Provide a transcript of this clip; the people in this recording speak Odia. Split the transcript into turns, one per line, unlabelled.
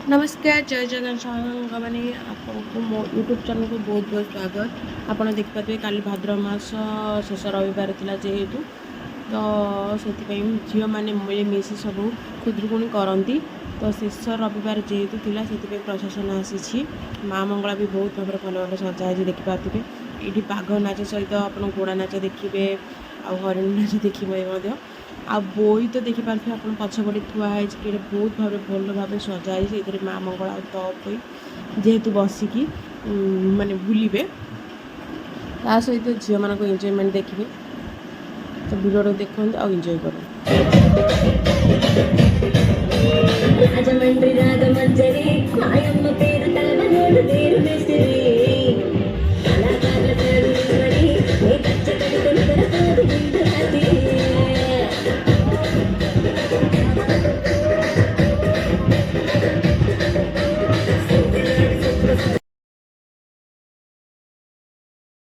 नमस्कार जय जगन साଙ୍ଗ ମାନେ ଆପଣଙ୍କୁ ମୋ ୟୁଟ୍ୟୁବ୍ ଚ୍ୟାନେଲ୍କୁ ବହୁତ ବହୁତ ସ୍ୱାଗତ। ଆପଣ ଦେଖିପାରୁଥିବେ କାଲି ଭାଦ୍ରବ ମାସ ଶେଷ ରବିବାର ଥିଲା ଯେହେତୁ ତ ସେଥିପାଇଁ ଝିଅମାନେ ମିଳିମିଶି ସବୁ ଖୁଦୁରୁକୁଣୀ କରନ୍ତି। ତ ଶେଷ ରବିବାର ଯେହେତୁ ଥିଲା ସେଥିପାଇଁ ପ୍ରଶାସନ ଆସିଛି। ମା ମଙ୍ଗଳା ବି ବହୁତ ଭାବରେ ଭଲ ଭାବରେ ସଜା ହେଇଛି ଦେଖିପାରୁଥିବେ। ଏଇଠି ବାଘ ନାଚ ସହିତ ଆପଣ ଘୋଡ଼ା ନାଚ ଦେଖିବେ ଆଉ ହରିଣ ନାଚ ଦେଖିବେ ମଧ୍ୟ। ଆଉ ବୋଇ ତ ଦେଖିପାରୁଥିବେ ଆପଣ ପଛପଟେ ଥୁଆ ହେଇଛି କି ବହୁତ ଭାବରେ ଭଲ ଭାବରେ ସଜା ହେଇଛି। ଏଥିରେ ମା ମଙ୍ଗଳା ଆଉ ତପ ହୋଇ ଯେହେତୁ ବସିକି ମାନେ ବୁଲିବେ ତା ସହିତ ଝିଅମାନଙ୍କୁ ଏନ୍ଜୟମେଣ୍ଟ ଦେଖିବେ। ତ ଭିଡ଼ିଓଟାକୁ ଦେଖନ୍ତୁ ଆଉ ଏନ୍ଜୟ କରନ୍ତୁ।